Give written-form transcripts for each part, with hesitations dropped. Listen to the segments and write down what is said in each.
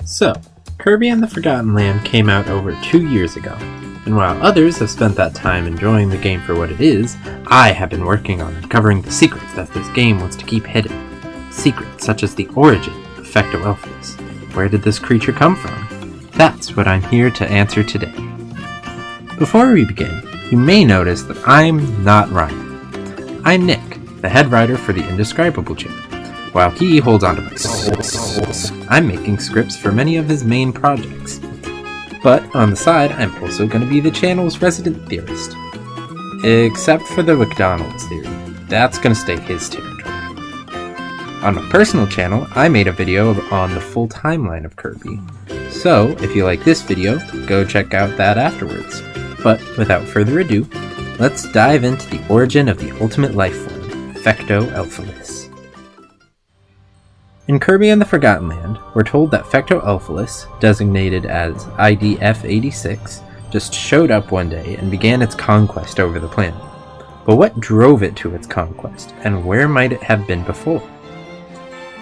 So, Kirby and the Forgotten Land came out over 2 years ago, and while others have spent that time enjoying the game for what it is, I have been working on uncovering the secrets that this game wants to keep hidden. Secrets such as the origin of Fecto Elfilis. Where did this creature come from? That's what I'm here to answer today. Before we begin, you may notice that I'm not Ryan. I'm Nick, the head writer for the Indescribable channel. While he holds onto my soul, I'm making scripts for many of his main projects. But on the side, I'm also going to be the channel's resident theorist. Except for the McDonald's theory. That's going to stay his territory. On my personal channel, I made a video on the full timeline of Kirby. So, if you like this video, go check out that afterwards. But without further ado, let's dive into the origin of the ultimate life form, Fecto Elfilis. In Kirby and the Forgotten Land, we're told that Fecto Elfilis, designated as ID F86, just showed up one day and began its conquest over the planet. But what drove it to its conquest, and where might it have been before?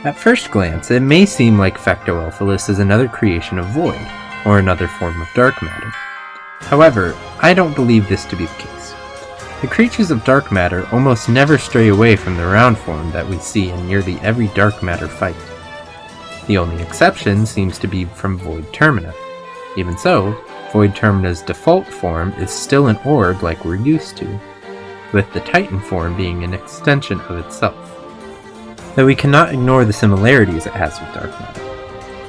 At first glance, it may seem like Fecto Elfilis is another creation of Void, or another form of dark matter. However, I don't believe this to be the case. The creatures of dark matter almost never stray away from the round form that we see in nearly every dark matter fight. The only exception seems to be from Void Termina. Even so, Void Termina's default form is still an orb like we're used to, with the Titan form being an extension of itself. Though we cannot ignore the similarities it has with dark matter.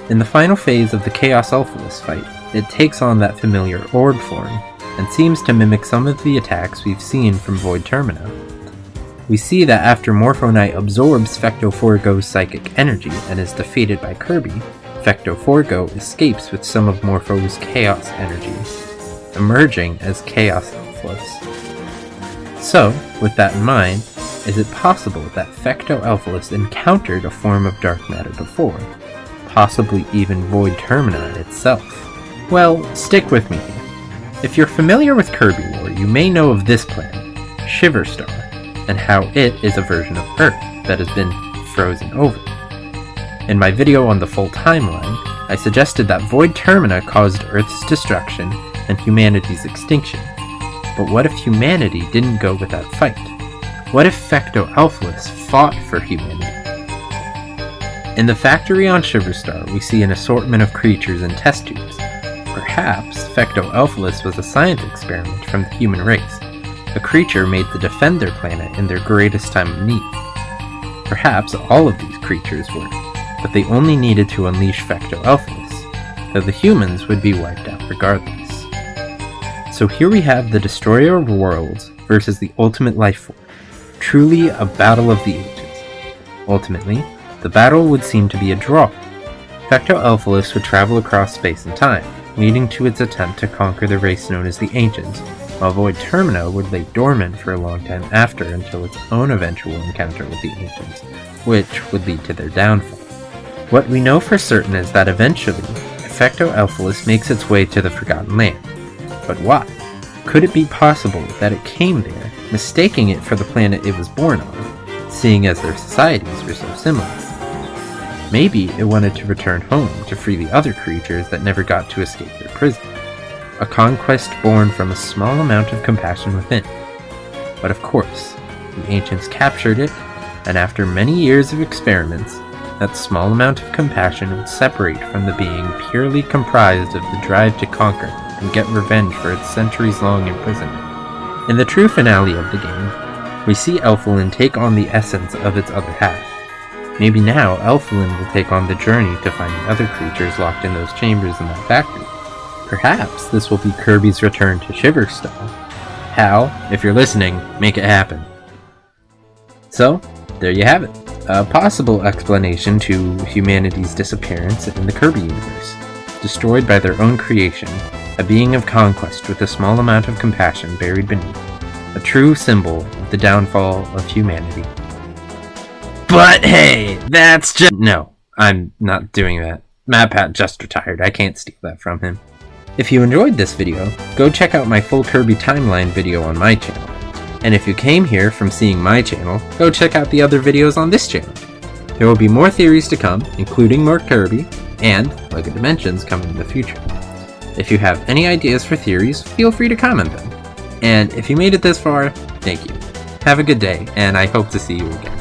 In the final phase of the Chaos Elfilis fight, it takes on that familiar orb form, and seems to mimic some of the attacks we've seen from Void Termina. We see that after Morpho Knight absorbs Fecto Forgo's psychic energy and is defeated by Kirby, Fecto Forgo escapes with some of Morpho's chaos energy, emerging as Chaos Elfilis. So, with that in mind, is it possible that Fecto Elfilis encountered a form of dark matter before? Possibly even Void Termina itself? Well, stick with me here. If you're familiar with Kirby lore, you may know of this planet, Shiverstar, and how it is a version of Earth that has been frozen over. In my video on the full timeline, I suggested that Void Termina caused Earth's destruction and humanity's extinction. But what if humanity didn't go with that fight? What if Fecto Elfilis fought for humanity? In the factory on Shiverstar, we see an assortment of creatures and test tubes. Perhaps Fecto Elfilis was a science experiment from the human race, a creature made to defend their planet in their greatest time of need. Perhaps all of these creatures were, but they only needed to unleash Fecto Elfilis, though the humans would be wiped out regardless. So here we have the Destroyer of Worlds versus the ultimate life form, truly a battle of the ages. Ultimately, the battle would seem to be a draw. Fecto Elfilis would travel across space and time, leading to its attempt to conquer the race known as the Ancients, while Void Termina would lay dormant for a long time after until its own eventual encounter with the Ancients, which would lead to their downfall. What we know for certain is that eventually, Fecto Elfilis makes its way to the Forgotten Land. But why? Could it be possible that it came there, mistaking it for the planet it was born on, seeing as their societies were so similar? Maybe it wanted to return home to free the other creatures that never got to escape their prison. A conquest born from a small amount of compassion within. But of course, the Ancients captured it, and after many years of experiments, that small amount of compassion would separate from the being purely comprised of the drive to conquer and get revenge for its centuries-long imprisonment. In the true finale of the game, we see Elfilin take on the essence of its other half. Maybe now, Elfilin will take on the journey to find the other creatures locked in those chambers in that factory. Perhaps this will be Kirby's return to Shiverstar. Hal, if you're listening, make it happen. So, there you have it. A possible explanation to humanity's disappearance in the Kirby universe. Destroyed by their own creation, a being of conquest with a small amount of compassion buried beneath. A true symbol of the downfall of humanity. But hey, that's just... No, I'm not doing that. MatPat just retired, I can't steal that from him. If you enjoyed this video, go check out my full Kirby timeline video on my channel. And if you came here from seeing my channel, go check out the other videos on this channel. There will be more theories to come, including more Kirby, and LEGO Dimensions coming in the future. If you have any ideas for theories, feel free to comment them. And if you made it this far, thank you. Have a good day, and I hope to see you again.